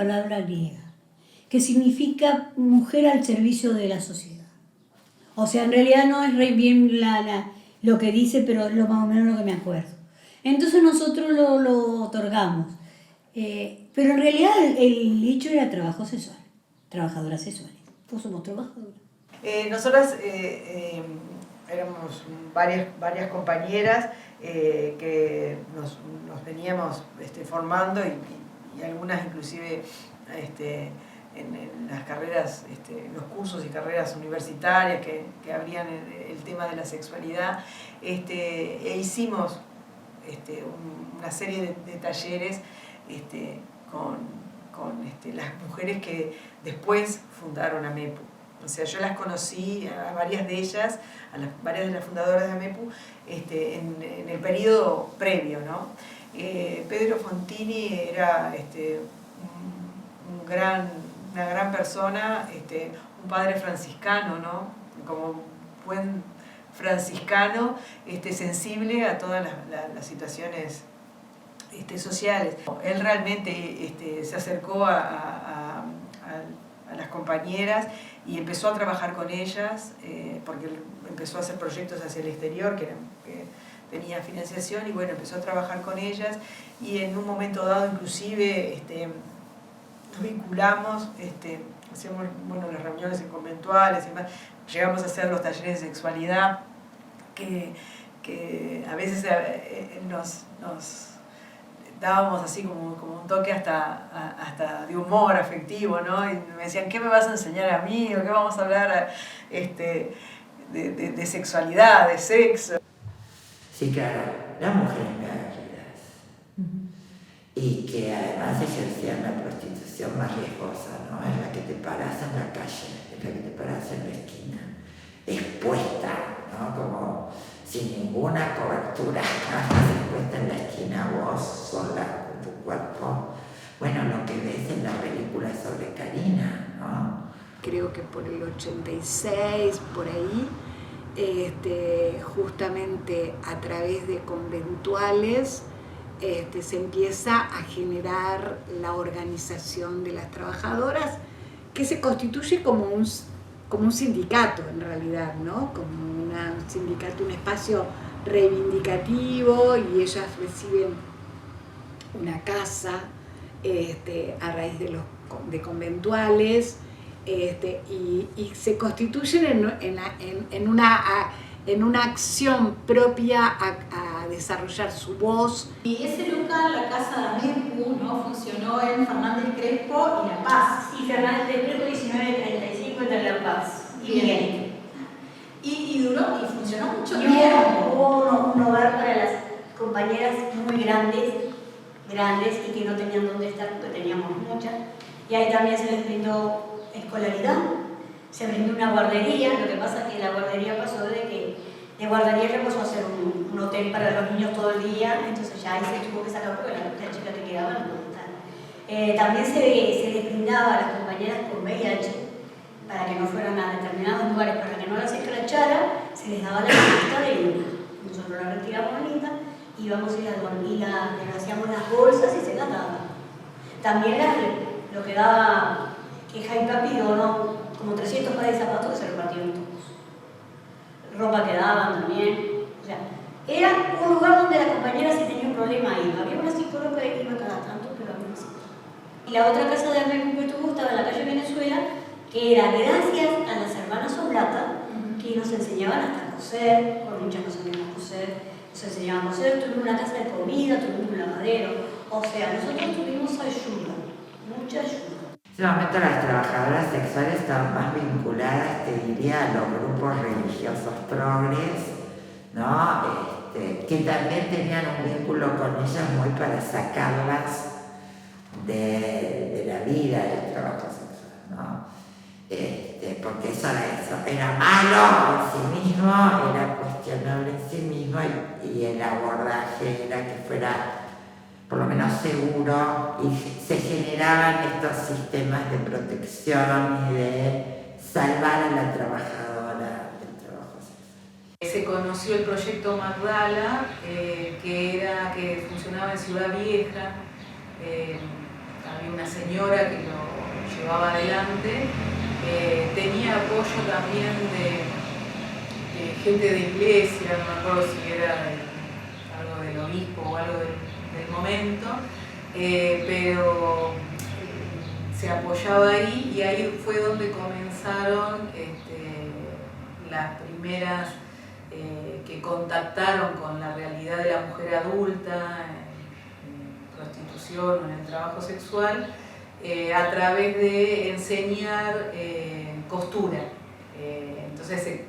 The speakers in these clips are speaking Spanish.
palabra griega, que significa mujer al servicio de la sociedad. O sea, en realidad no es re bien lo que dice, pero es lo más o menos lo que me acuerdo. Entonces nosotros lo otorgamos. Pero en realidad el hecho era trabajo sexual, trabajadoras sexuales. Pues somos trabajadoras. Nosotras éramos varias compañeras que nos veníamos formando y algunas inclusive en las carreras, los cursos y carreras universitarias que abrían el tema de la sexualidad, e hicimos una serie de talleres con las mujeres que después fundaron AMEPU. O sea, yo las conocí a varias de ellas, varias de las fundadoras de AMEPU, en el periodo previo, ¿no? Pedro Fontini era una gran persona, un padre franciscano, ¿no? Como buen franciscano, sensible a todas las situaciones sociales. Él realmente se acercó a las compañeras y empezó a trabajar con ellas, porque empezó a hacer proyectos hacia el exterior que tenía financiación, y bueno, empezó a trabajar con ellas, y en un momento dado inclusive nos vinculamos, hacíamos las reuniones conventuales y demás, llegamos a hacer los talleres de sexualidad que a veces nos dábamos así como un toque hasta de humor afectivo, ¿no? Y me decían, ¿qué me vas a enseñar a mí? ¿O qué vamos a hablar de sexualidad, de sexo? Sí, claro, las mujeres megallidas. Y que además ejercían la prostitución más riesgosa, ¿no? Es la que te paras en la calle, es la que te paras en la esquina, expuesta, ¿no? Como sin ninguna cobertura, expuesta en la esquina vos sola con tu cuerpo. Bueno, lo que ves en la película sobre Karina, ¿no? Creo que por el 86, por ahí, justamente a través de conventuales, se empieza a generar la organización de las trabajadoras, que se constituye como un sindicato en realidad, ¿no? Como un sindicato, un espacio reivindicativo, y ellas reciben una casa a raíz de conventuales, y se constituyen en una acción propia a desarrollar su voz. Y ese local, la casa de AMEPU, ¿no? Funcionó en Fernández Crespo y La Paz. Sí, Fernández Crespo 1935 entre La Paz y Bien. Y duró y funcionó mucho Y tiempo. hubo un hogar para las compañeras muy grandes y que no tenían dónde estar, porque teníamos muchas. Y ahí también se les brindó escolaridad, se brindó una guardería. Lo que pasa es que la guardería pasó de guardería ya pasó a ser un hotel para los niños todo el día, entonces ya ahí se tuvo que sacar porque las chicas que quedaban no podían estar. También se les brindaba a las compañeras con VIH para que no fueran a determinados lugares, para que no las escrachara, se les daba la lista de luna. Nosotros la retiramos lista, íbamos y le hacíamos las bolsas y se las daban. También lo que daba, que Jaime pidió, ¿no? Como 300 pares de zapatos que se repartieron todos. Ropa que daban también. O sea, era un lugar donde la compañera sí tenía un problema ahí. Había una psicóloga que iba cada tanto, pero había una psicóloga. Y la otra casa de AMEPU que tuvo estaba en la calle Venezuela, que era gracias a las hermanas Oblata, que nos enseñaban hasta a coser, con muchas cosas que nos coser, nos enseñaban a coser, tuvimos una casa de comida, tuvimos un lavadero. O sea, nosotros tuvimos ayuda, mucha ayuda. En ese momento las trabajadoras sexuales estaban más vinculadas, te diría, a los grupos religiosos progres, ¿no? Que también tenían un vínculo con ellas muy para sacarlas de la vida del trabajo sexual, ¿no? Porque eso era malo en sí mismo, era cuestionable en sí mismo, y el abordaje era que fuera por lo menos seguro, y se generaban estos sistemas de protección y de salvar a la trabajadora del trabajo sexual. Se conoció el proyecto Magdala, que funcionaba en Ciudad Vieja, había una señora que lo llevaba adelante, tenía apoyo también de gente de iglesia, no me acuerdo si era algo del obispo o algo del momento, pero se apoyaba ahí, y ahí fue donde comenzaron las primeras que contactaron con la realidad de la mujer adulta en prostitución o en el trabajo sexual, a través de enseñar costura. Entonces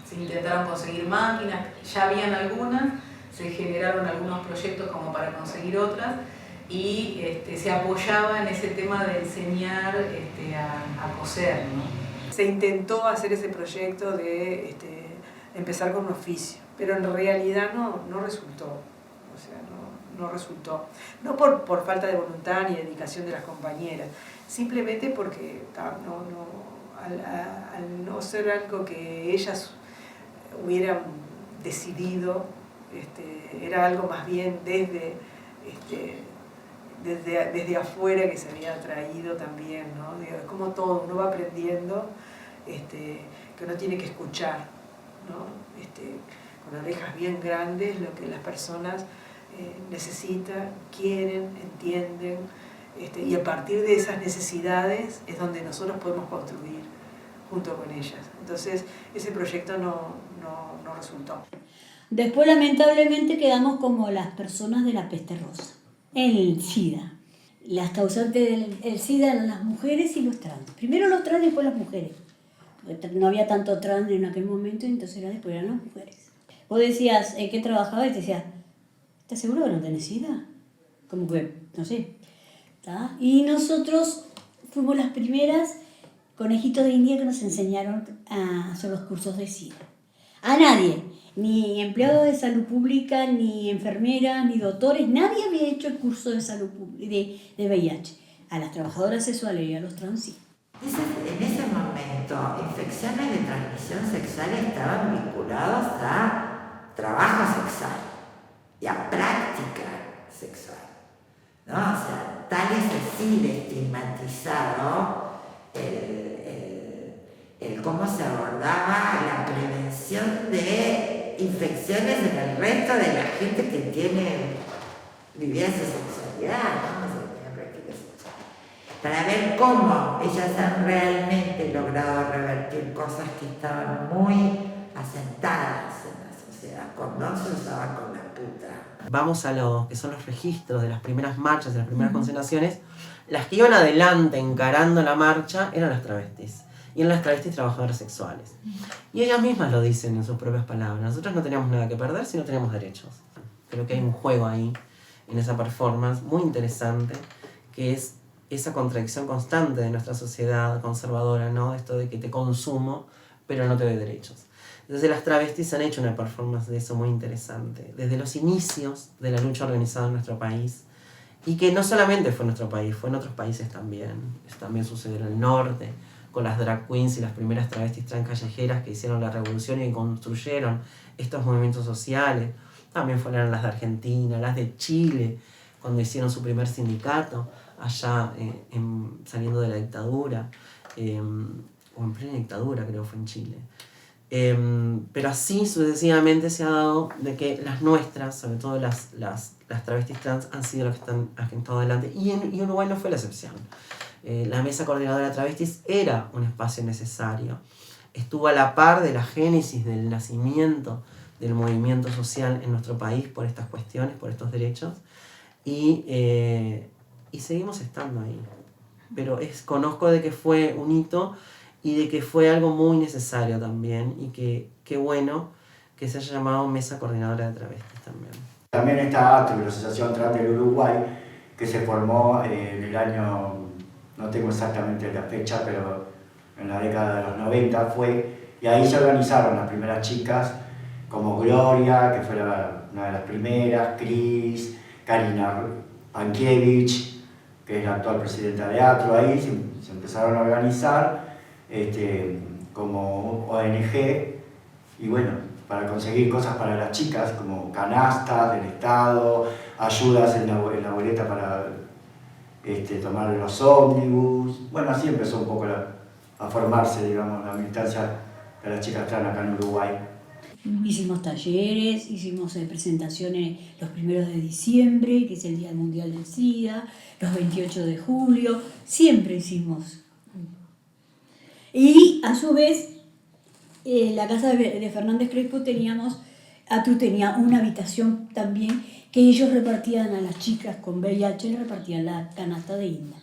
se intentaron conseguir máquinas, ya habían algunas, se generaron algunos proyectos como para conseguir otras, y se apoyaba en ese tema de enseñar a coser, ¿no? Se intentó hacer ese proyecto de empezar con un oficio, pero en realidad no resultó. O sea, no resultó. No por falta de voluntad ni dedicación de las compañeras, simplemente porque al no ser algo que ellas hubieran decidido, era algo más bien desde afuera que se había traído también, ¿no? Es como todo, uno va aprendiendo que uno tiene que escuchar, ¿no? Con orejas bien grandes lo que las personas necesitan, quieren, entienden, y a partir de esas necesidades es donde nosotros podemos construir junto con ellas. Entonces ese proyecto no resultó. Después, lamentablemente, quedamos como las personas de la peste rosa, el SIDA. Las causantes del SIDA eran las mujeres y los trans. Primero los trans, después las mujeres. No había tanto trans en aquel momento, entonces después eran las mujeres. Vos decías, ¿en qué trabajabas? Y te decías, ¿estás seguro que no tenés SIDA? Como que, no sé. ¿Tá? Y nosotros fuimos las primeras conejitos de India que nos enseñaron a hacer los cursos de SIDA. A nadie, ni empleados de salud pública, ni enfermeras, ni doctores, nadie había hecho el curso de salud de VIH. A las trabajadoras sexuales y a los trans sí. En ese momento, infecciones de transmisión sexual estaban vinculadas a trabajo sexual y a práctica sexual, ¿no? O sea, tal es así de estigmatizado el cómo se abordaba la prevención de infecciones en el resto de la gente que tiene vivida su sexualidad, ¿no? O sea, que tiene práctica sexual. Para ver cómo ellas han realmente logrado revertir cosas que estaban muy asentadas en la sociedad. Condón se usaba con la puta. Vamos a lo que son los registros de las primeras marchas, de las primeras concentraciones. Las que iban adelante encarando la marcha eran las travestis. Y eran las travestis trabajadoras sexuales. Y ellas mismas lo dicen en sus propias palabras. Nosotros no teníamos nada que perder si no teníamos derechos. Creo que hay un juego ahí, en esa performance, muy interesante, que es esa contradicción constante de nuestra sociedad conservadora, ¿no? Esto de que te consumo, pero no te doy derechos. Entonces las travestis han hecho una performance de eso muy interesante, desde los inicios de la lucha organizada en nuestro país, y que no solamente fue en nuestro país, fue en otros países también. Eso también sucedió en el norte, con las drag queens y las primeras travestis trans callejeras que hicieron la revolución y construyeron estos movimientos sociales. También fueron las de Argentina, las de Chile, cuando hicieron su primer sindicato, allá saliendo de la dictadura, o en plena dictadura creo que fue en Chile. Pero así sucesivamente se ha dado de que las nuestras, sobre todo las travestis trans, han sido las que han estado adelante, y Uruguay no fue la excepción. La Mesa Coordinadora de Travestis era un espacio necesario. Estuvo a la par de la génesis del nacimiento del movimiento social en nuestro país por estas cuestiones, por estos derechos, y seguimos estando ahí. Pero conozco de que fue un hito y de que fue algo muy necesario también, y que qué bueno que se haya llamado Mesa Coordinadora de Travestis también. También está ATRU, la Asociación Trans del Uruguay, que se formó en el año, no tengo exactamente la fecha, pero en la década de los 90 fue, y ahí se organizaron las primeras chicas, como Gloria, que fue una de las primeras, Cris, Karina Pankiewicz, que es la actual presidenta de ATRU. Ahí se empezaron a organizar como ONG, y bueno, para conseguir cosas para las chicas, como canastas del Estado, ayudas en la boleta para tomar los ómnibus. Bueno, así empezó un poco a formarse, digamos, la militancia de las chicas trans acá en Uruguay. Hicimos talleres, hicimos presentaciones los 1 de diciembre, que es el Día Mundial del SIDA, los 28 de julio, siempre hicimos. Y a su vez, la casa de Fernández Crespo ATRU tenía una habitación también que ellos repartían a las chicas con VIH, les repartían la canasta de INDA.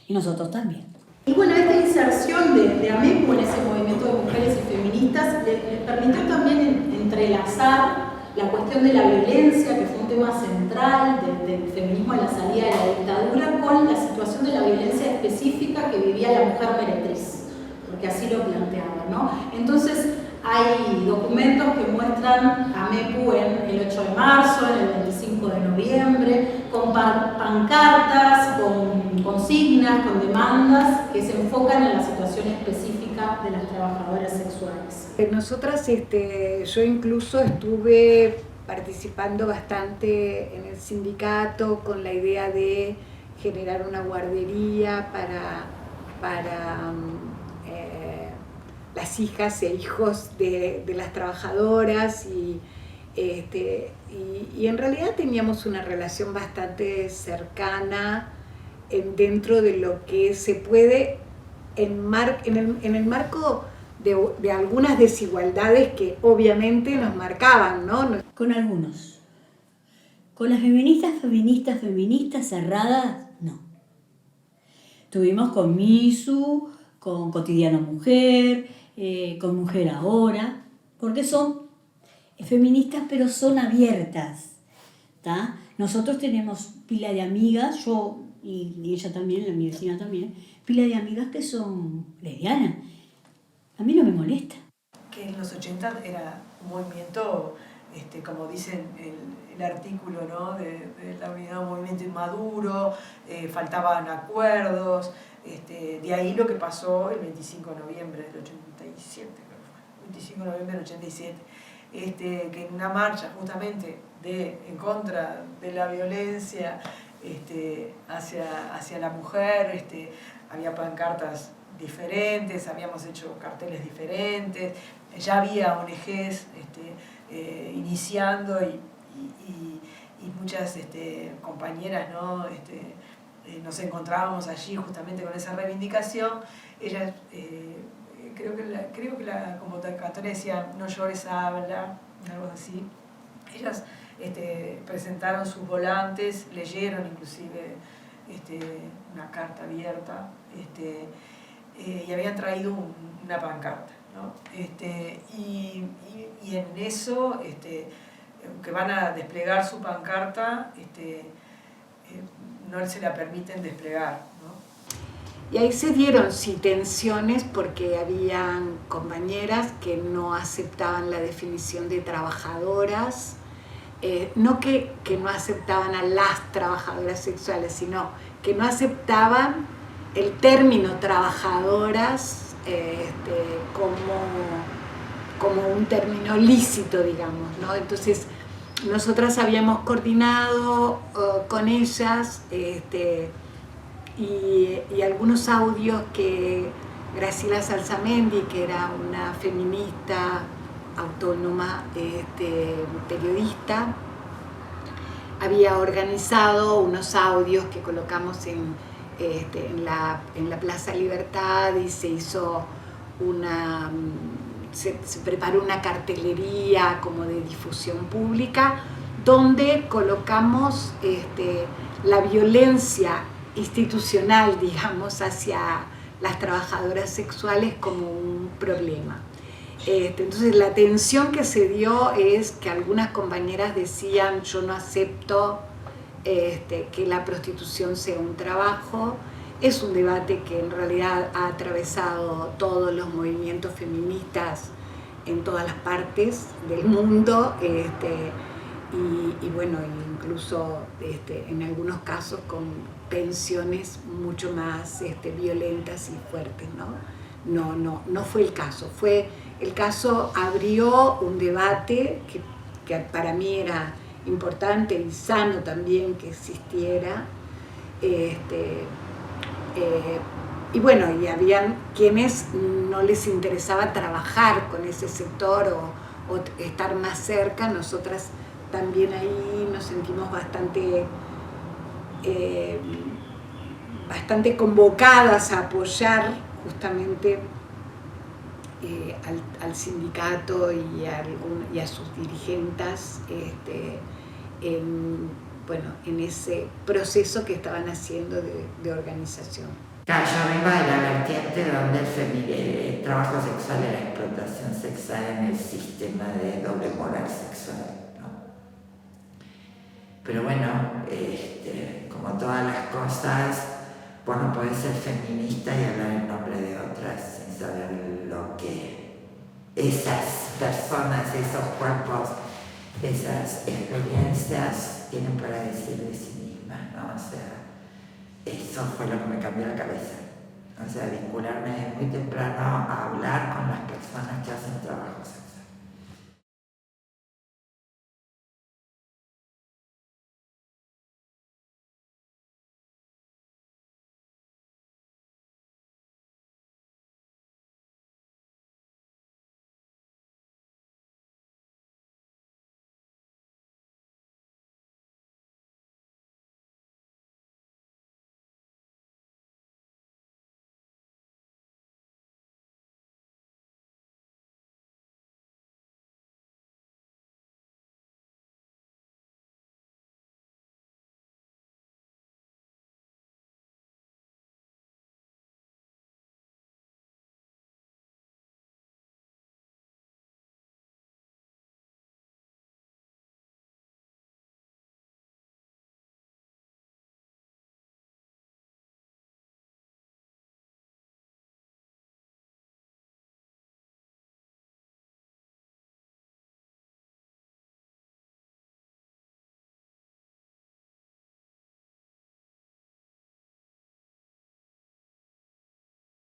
Y nosotros también. Y bueno, esta inserción de AMEPU en ese movimiento de mujeres y feministas les permitió también entrelazar la cuestión de la violencia, que fue un tema central del feminismo a la salida de la dictadura, con la situación de la violencia específica que vivía la mujer meretriz, porque así lo planteaba, ¿no? Entonces, hay documentos que muestran a AMEPU en el 8 de marzo, en el 25 de noviembre, con pancartas, con consignas, con demandas que se enfocan en la situación específica de las trabajadoras sexuales. Nosotras, yo incluso estuve participando bastante en el sindicato con la idea de generar una guardería para las hijas e hijos de las trabajadoras y en realidad teníamos una relación bastante cercana dentro de lo que se puede en el marco de algunas desigualdades que obviamente nos marcaban, ¿no? Con algunos. Con las feministas cerradas, no. Tuvimos con MISU, con Cotidiano Mujer, con Mujer Ahora, porque son feministas pero son abiertas, ¿tá? Nosotros tenemos pila de amigas, yo y ella también, mi vecina también, pila de amigas que son lesbianas. A mí no me molesta. Que en los 80 era un movimiento, como dicen el artículo, ¿no? de la unidad de un movimiento inmaduro, faltaban acuerdos, de ahí lo que pasó el 25 de noviembre del 87, creo que fue, 25 de noviembre del 87, que en una marcha justamente en contra de la violencia hacia la mujer, había pancartas diferentes, habíamos hecho carteles diferentes, ya había ONGs iniciando y muchas compañeras, ¿no? Nos encontrábamos allí justamente con esa reivindicación. Ellas, creo que la convocatoria decía "no llores, habla", algo así. Ellas presentaron sus volantes, leyeron inclusive una carta abierta, y habían traído una pancarta, ¿no? Y en eso, que van a desplegar su pancarta, no se la permiten desplegar, ¿no? Y ahí se dieron sí tensiones porque habían compañeras que no aceptaban la definición de trabajadoras, no que no aceptaban a las trabajadoras sexuales, sino que no aceptaban el término trabajadoras como un término lícito, digamos, ¿no? Entonces, nosotras habíamos coordinado con ellas y algunos audios que Graciela Salsamendi, que era una feminista autónoma, periodista, había organizado unos audios que colocamos en la Plaza Libertad y se hizo se preparó una cartelería como de difusión pública donde colocamos la violencia institucional, digamos, hacia las trabajadoras sexuales como un problema. Entonces la tensión que se dio es que algunas compañeras decían yo no acepto que la prostitución sea un trabajo. Es un debate que en realidad ha atravesado todos los movimientos feministas en todas las partes del mundo y bueno, incluso en algunos casos con tensiones mucho más violentas y fuertes, ¿no? No fue el caso. El caso abrió un debate que para mí era importante y sano también que existiera, Y bueno, y habían quienes no les interesaba trabajar con ese sector o estar más cerca. Nosotras también ahí nos sentimos bastante convocadas a apoyar justamente al sindicato y a sus dirigentes en ese proceso que estaban haciendo de organización. Claro, yo vengo de la vertiente donde el trabajo sexual era explotación sexual en el sistema de doble moral sexual, ¿no? Pero bueno, como todas las cosas, vos no podés ser feminista y hablar en nombre de otras sin saber lo que esas personas, esos cuerpos, esas experiencias tienen para decir de sí mismas, ¿no? O sea, eso fue lo que me cambió la cabeza. O sea, vincularme desde muy temprano a hablar con las personas que hacen